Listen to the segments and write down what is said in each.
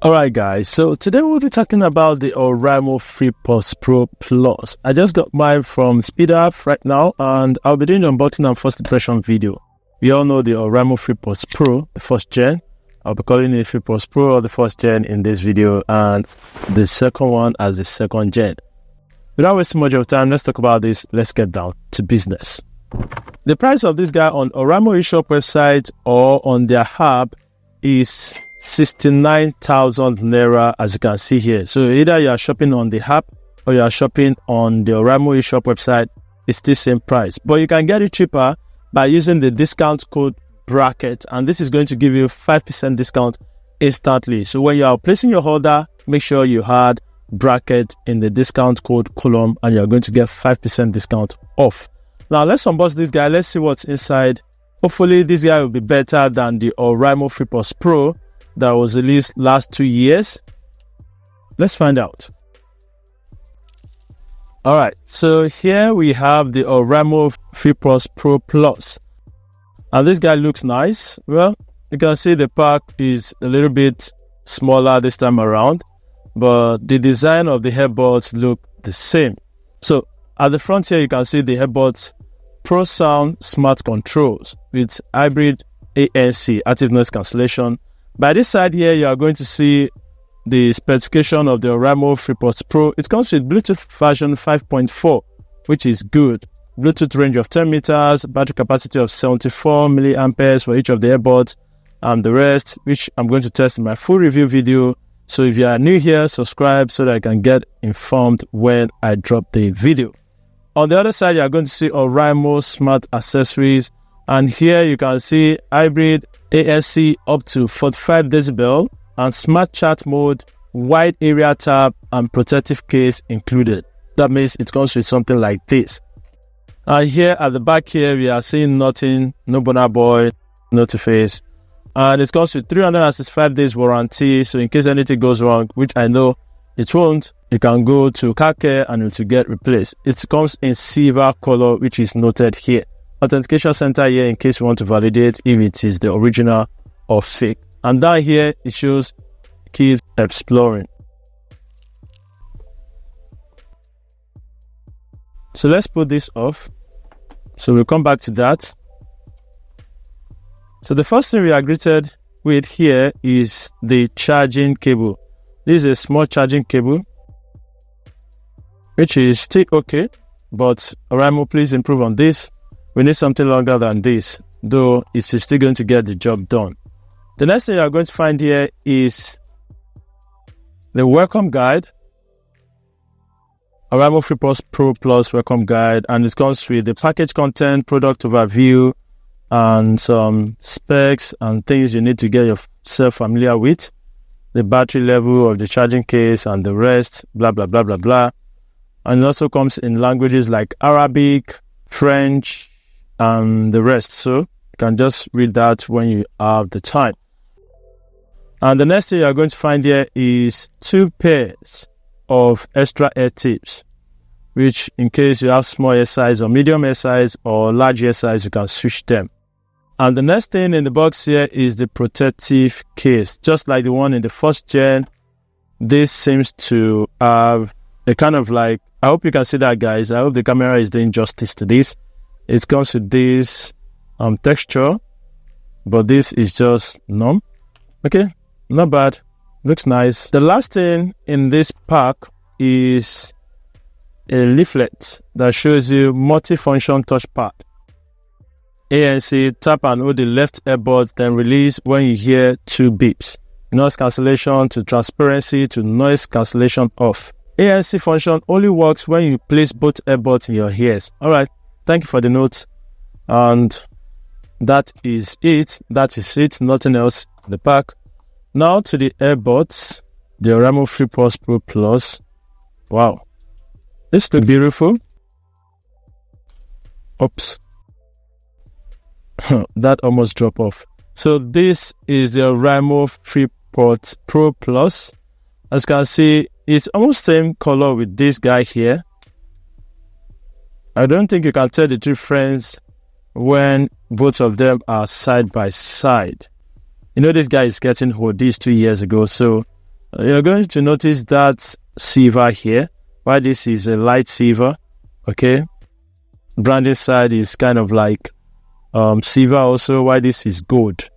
Alright guys, so today we'll be talking about the Oraimo FreePods Pro Plus. I just got mine from Speed App right now and I'll be doing the unboxing and first impression video. We all know the Oraimo FreePods Pro, the first gen. I'll be calling it FreePods Pro or the first gen in this video, and the second one as the second gen. Without wasting much of time, let's talk about this. Let's get down to business. The price of this guy on Oraimo eShop website or on their app is 69,000 naira, as you can see here. So either you are shopping on the app or you are shopping on the Oraimo eShop website, it's the same price, but you can get it cheaper by using the discount code bracket, and this is going to give you 5% discount instantly. So when you are placing your order, make sure you add bracket in the discount code column and you are going to get 5% discount off. Now let's unbox this guy. Let's see what's inside. Hopefully this guy will be better than the Oraimo FreePods Pro that was released last 2 years. Let's find out. Alright, so here we have the Oraimo FreePods Pro Plus, and this guy looks nice. Well, you can see the pack is a little bit smaller this time around, but the design of the earbuds look the same. So at the front here you can see the earbuds Pro Sound Smart Controls with hybrid ANC, active noise cancellation. By this side here, you are going to see the specification of the Oraimo FreePods Pro. It comes with Bluetooth version 5.4, which is good. Bluetooth range of 10 meters, battery capacity of 74 milliamperes for each of the earbuds, and the rest, which I'm going to test in my full review video. So if you are new here, subscribe so that I can get informed when I drop the video. On the other side, you are going to see Oraimo Smart Accessories, and here you can see hybrid ANC up to 45 decibel and smart chat mode, wide area tab, and protective case included. That means it comes with something like this. And here at the back here, we are seeing nothing, no boner boy, no to face. And it comes with 365 days warranty, so in case anything goes wrong, which I know it won't, you can go to car care and it will get replaced. It comes in silver color, which is noted here. Authentication center here in case you want to validate if it is the original or fake. And down here it shows keep exploring. So let's put this off. So we'll come back to that. So the first thing we are greeted with here is the charging cable. This is a small charging cable, which is still okay, but Oraimo, please improve on this. We need something longer than this, though it's still going to get the job done. The next thing you are going to find here is the welcome guide. Oraimo FreePods Pro Plus welcome guide, and it comes with the package content, product overview, and some specs and things you need to get yourself familiar with. The battery level of the charging case and the rest, blah, blah, blah, blah, blah. And it also comes in languages like Arabic, French, and the rest, so you can just read that when you have the time. And the next thing you are going to find here is 2 pairs of extra ear tips, which in case you have small ear size or medium ear size or large ear size, you can switch them. And the next thing in the box here is the protective case. Just like the one in the first gen, this seems to have a kind of like, I hope you can see that, guys. I hope the camera is doing justice to this. It comes with this texture, but this is just numb. Okay, not bad. Looks nice. The last thing in this pack is a leaflet that shows you multifunction touchpad. ANC, tap and hold the left earbud, then release when you hear 2 beeps. Noise cancellation to transparency to noise cancellation off. ANC function only works when you place both earbuds in your ears. Alright. Thank you for the note, and that is it. Nothing else in the pack. Now to the earbuds, the Oraimo FreePods Pro Plus. Wow, this looks beautiful. Oops, that almost dropped off. So this is the Oraimo FreePods Pro Plus. As you can see, it's almost same color with this guy here. I don't think you can tell the difference when both of them are side by side. You know, this guy is getting old. This 2 years ago, so You're going to notice that silver here. Why this is a light silver, okay? Branding side is kind of like silver also. Why this is gold,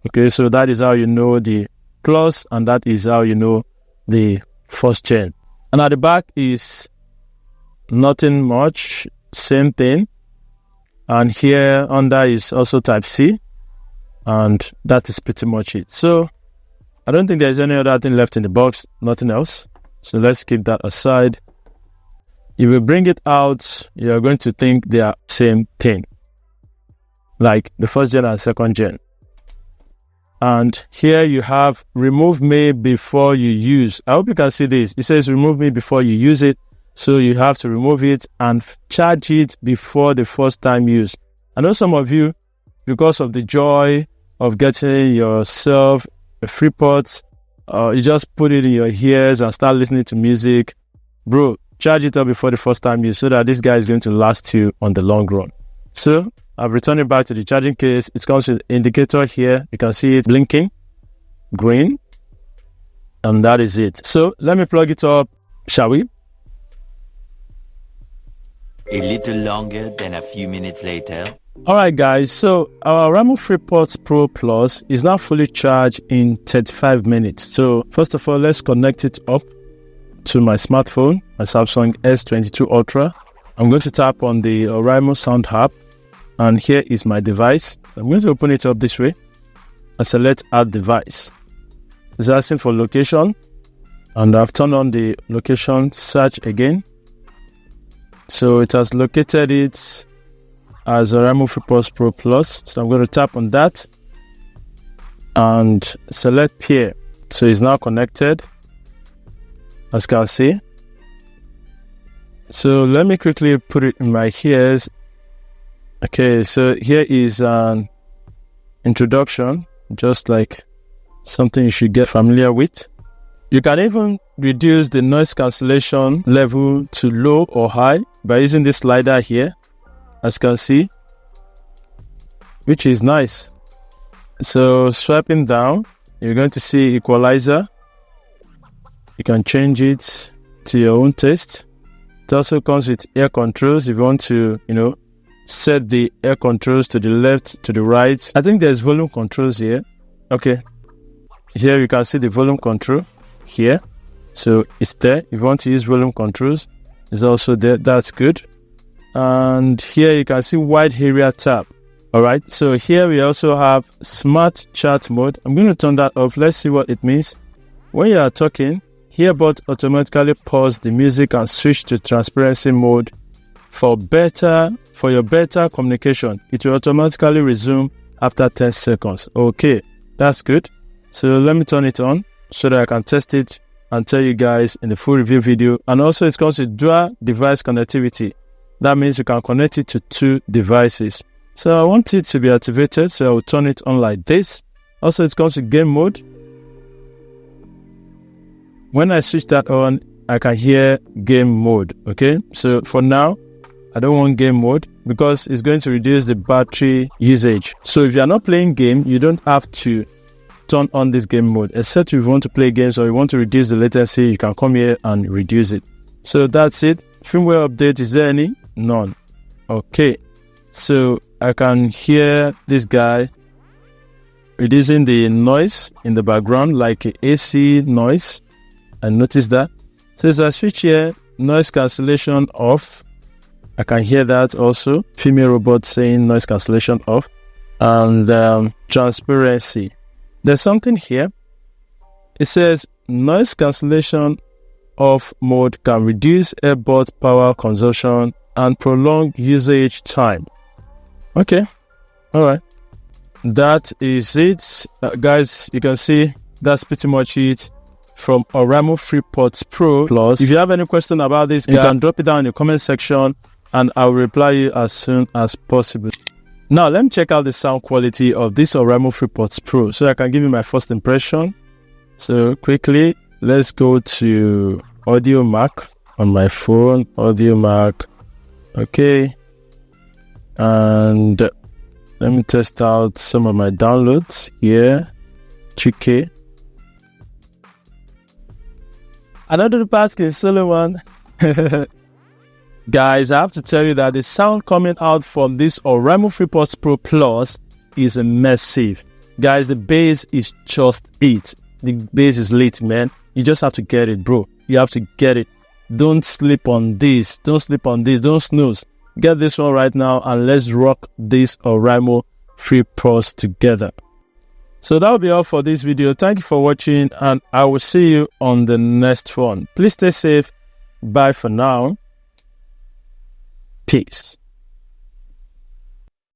okay? So that is how you know the Plus, and that is how you know the first gen. And at the back is nothing much, same thing. And here under is also Type-C, and that is pretty much it. So I don't think there's any other thing left in the box, nothing else. So let's keep that aside. If we bring it out, you're going to think they are same thing, like the first gen and second gen. And here you have remove me before you use. I hope you can see this. It says remove me before you use it. So you have to remove it and charge it before the first time use. I know some of you, because of the joy of getting yourself a FreePods, you just put it in your ears and start listening to music. Bro, charge it up before the first time use so that this guy is going to last you on the long run. So I've returned it back to the charging case. It comes with an indicator here. You can see it blinking green, and that is it. So let me plug it up, shall we? A little longer than a few minutes later. Alright guys, so our Oraimo FreePods Pro Plus is now fully charged in 35 minutes. So first of all, let's connect it up to my smartphone, my Samsung S22 Ultra. I'm going to tap on the Oraimo Sound App, and here is my device. I'm going to open it up this way and select Add Device. It's asking for location, and I've turned on the location search again. So it has located it as Oraimo FreePods Pro Plus. So I'm going to tap on that and select pair. So it's now connected, as you can see. So let me quickly put it in my ears. Okay, so here is an introduction, just like something you should get familiar with. You can even reduce the noise cancellation level to low or high by using this slider here, as you can see, which is nice. So swiping down, you're going to see equalizer. You can change it to your own taste. It also comes with air controls if you want to, set the air controls to the left, to the right. I think there's volume controls here. Okay, here you can see the volume control here. So it's there. If you want to use volume controls, it's also there. That's good. And here you can see wide area tab. All right, so here we also have smart chat mode. I'm going to turn that off. Let's see what it means. When you are talking, Earbud automatically pause the music and switch to transparency mode for your better communication. It will automatically resume after 10 seconds. Okay, that's good. So let me turn it on so that I can test it and tell you guys in the full review video. And also it comes with dual device connectivity. That means you can connect it to 2 devices. So I want it to be activated, so I will turn it on like this. Also it comes with game mode. When I switch that on, I can hear game mode. Okay, so for now I don't want game mode because it's going to reduce the battery usage. So if you are not playing game, you don't have to turn on this game mode, except if you want to play games or you want to reduce the latency, you can come here and reduce it. So that's it. Firmware update, is there any? None. Okay, so I can hear this guy reducing the noise in the background, like AC noise. I noticed that. So as I switch here, noise cancellation off. I can hear that also. Female robot saying noise cancellation off. And transparency. There's something here. It says noise cancellation off mode can reduce earbud power consumption and prolong usage time. Okay, all right, that is it. Guys, you can see that's pretty much it from Oraimo FreePods Pro Plus. If you have any question about this, you can drop it down in the comment section and I'll reply you as soon as possible. Now let me check out the sound quality of this Oraimo FreePods Pro so I can give you my first impression. So quickly, let's go to Audio Mac on my phone. Audio Mac. Okay, and let me test out some of my downloads here. 2K. Another basket solo one. Guys, I have to tell you that the sound coming out from this Oraimo FreePods Pro Plus is massive. Guys, the bass is just it. The bass is lit, man. You just have to get it, bro. You have to get it. Don't sleep on this. Don't sleep on this. Don't snooze. Get this one right now and let's rock this Oraimo FreePods together. So that will be all for this video. Thank you for watching and I will see you on the next one. Please stay safe. Bye for now. Peace.